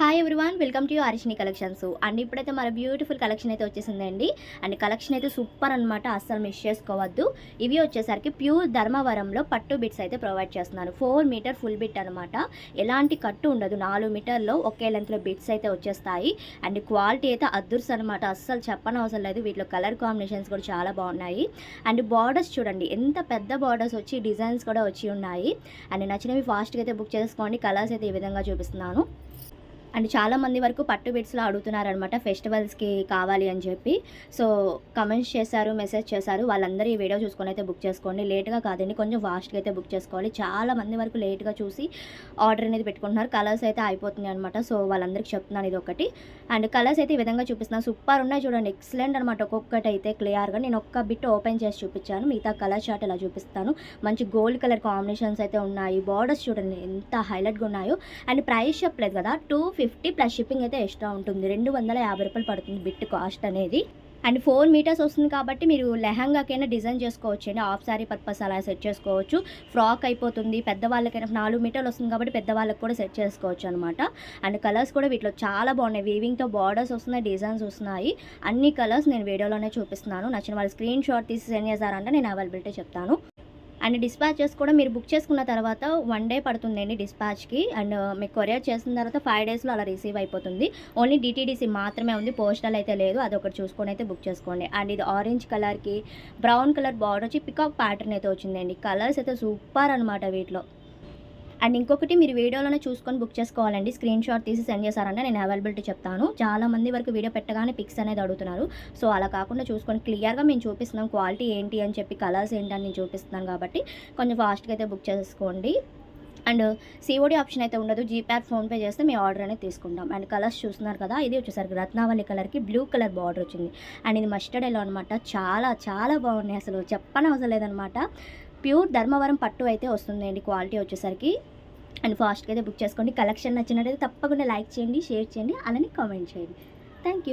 Hi everyone, welcome to Harishini collections. And ఇప్పుడైతే మన beautiful collection అయితే వచ్చేసిందండి. అండ్ కలెక్షన్ అయితే సూపర్ అనమాట, అస్సలు మిస్ చేసుకోవద్దు. ఇవి వచ్చేసరికి ప్యూర్ ధర్మవరంలో పట్టు బిట్స్ అయితే ప్రొవైడ్ చేస్తున్నాను. 4 మీటర్ ఫుల్ బిట్ అనమాట. ఎలాంటి కట్టు ఉండదు, 4 మీటర్లో ఒకే లెంత్లో బిట్స్ అయితే వచ్చేస్తాయి. అండ్ క్వాలిటీ అయితే అద్దుర్స్ అనమాట, అస్సలు చెప్పనవసరం లేదు. వీటిలో కలర్ కాంబినేషన్స్ కూడా చాలా బాగున్నాయి. అండ్ బార్డర్స్ చూడండి, ఎంత పెద్ద బార్డర్స్ వచ్చి డిజైన్స్ కూడా వచ్చి ఉన్నాయి. అండ్ నచ్చినవి ఫాస్ట్గా అయితే బుక్ చేసుకోండి. కలర్స్ అయితే ఈ విధంగా చూపిస్తున్నాను. అండ్ చాలామంది వరకు పట్టు బిట్స్లో అడుగుతున్నారనమాట, ఫెస్టివల్స్కి కావాలి అని చెప్పి. సో కమెంట్స్ చేశారు, మెసేజ్ చేశారు. వాళ్ళందరూ ఈ వీడియో చూసుకొని అయితే బుక్ చేసుకోండి. లేట్గా కాదండి, కొంచెం ఫాస్ట్గా అయితే బుక్ చేసుకోవాలి. చాలా మంది వరకు లేట్గా చూసి ఆర్డర్ అనేది పెట్టుకుంటున్నారు. కలర్స్ అయితే అయిపోతున్నాయి అనమాట. సో వాళ్ళందరికీ చెప్తున్నాను ఇది ఒకటి. అండ్ కలర్స్ అయితే ఈ విధంగా చూపిస్తున్నాను. సూపర్ ఉన్నాయి చూడండి, ఎక్సలెంట్ అనమాట. ఒక్కొక్కటి అయితే క్లియర్గా నేను ఒక్క బిట్ ఓపెన్ చేసి చూపించాను, మిగతా కలర్ చార్ట్ ఇలా చూపిస్తాను. మంచి గోల్డ్ కలర్ కాంబినేషన్స్ అయితే ఉన్నాయి. బార్డర్స్ చూడండి ఎంత హైలైట్గా ఉన్నాయో. అండ్ ప్రైస్ చెప్పలేదు కదా, 250 ప్లస్ షిప్పింగ్ అయితే ఎక్స్ట్రా ఉంటుంది. 250 రూపాయలు పడుతుంది బిట్ కాస్ట్ అనేది. అండ్ 4 మీటర్స్ వస్తుంది కాబట్టి మీరు లెహంగాకైనా డిజైన్ చేసుకోవచ్చు అండి. హాఫ్ శారీ పర్పస్ అలా సెట్ చేసుకోవచ్చు. ఫ్రాక్ అయిపోతుంది. పెద్దవాళ్ళకైనా 4 మీటర్లు వస్తుంది కాబట్టి పెద్దవాళ్ళకి కూడా సెట్ చేసుకోవచ్చు అనమాట. అండ్ కలర్స్ కూడా వీటిలో చాలా బాగున్నాయి. వీవింగ్తో బార్డర్స్ వస్తున్నాయి, డిజైన్స్ వస్తున్నాయి. అన్ని కలర్స్ నేను వీడియోలోనే చూపిస్తున్నాను. నచ్చిన వాళ్ళు స్క్రీన్ షాట్ తీసి సెండ్ చేశారంటే నేను అవైలబిలిటీ చెప్తాను. అండ్ డిస్పాచెస్ కూడా మీరు బుక్ చేసుకున్న తర్వాత 1 డే పడుతుందండి డిస్పాచ్కి. అండ్ మీకు కొరియర్ చేసిన తర్వాత 5 డేస్లో అలా రిసీవ్ అయిపోతుంది. ఓన్లీ డిటీడీసీ మాత్రమే ఉంది, పోస్టల్ అయితే లేదు. అదొకటి చూసుకొని అయితే బుక్ చేసుకోండి. అండ్ ఇది ఆరెంజ్ కలర్కి బ్రౌన్ కలర్ బార్డర్ వచ్చి పికాక్ ప్యాటర్న్ అయితే వచ్చిందండి. కలర్స్ అయితే సూపర్ అనమాట వీటిలో. అండ్ ఇంకొకటి, మీరు వీడియోలోనే చూసుకొని బుక్ చేసుకోవాలండి. స్క్రీన్ షాట్ తీసి సెండ్ చేశారంటే నేను అవైలబిలిటీ చెప్తాను. చాలా మంది వరకు వీడియో పెట్టగానే పిక్స్ అనేది అడుగుతున్నారు. సో అలా కాకుండా చూసుకొని క్లియర్గా మేము చూపిస్తున్నాం క్వాలిటీ ఏంటి అని చెప్పి, కలర్స్ ఏంటి అని నేను చూపిస్తున్నాను కాబట్టి కొంచెం ఫాస్ట్గా అయితే బుక్ చేసుకోండి. అండ్ సిఓడి ఆప్షన్ అయితే ఉండదు. జీపే, ఫోన్పే చేస్తే మీ ఆర్డర్ అనేది తీసుకుంటాం. అండ్ కలర్స్ చూస్తున్నారు కదా, ఇది వచ్చేసరికి రత్నావళి కలర్కి బ్లూ కలర్ బార్డర్ వచ్చింది. అండ్ ఇది మస్టర్డ్ ఎల్లో అనమాట. చాలా చాలా బాగున్నాయి, అసలు చెప్పనవసరం లేదనమాట. ప్యూర్ ధర్మవరం పట్టు అయితే వస్తుందండి క్వాలిటీ వచ్చేసరికి. అండ్ ఫాస్ట్గా అయితే బుక్ చేసుకోండి. కలెక్షన్ నచ్చినట్టయితే తప్పకుండా లైక్ చేయండి, షేర్ చేయండి, అలానే కామెంట్ చేయండి. Thank you.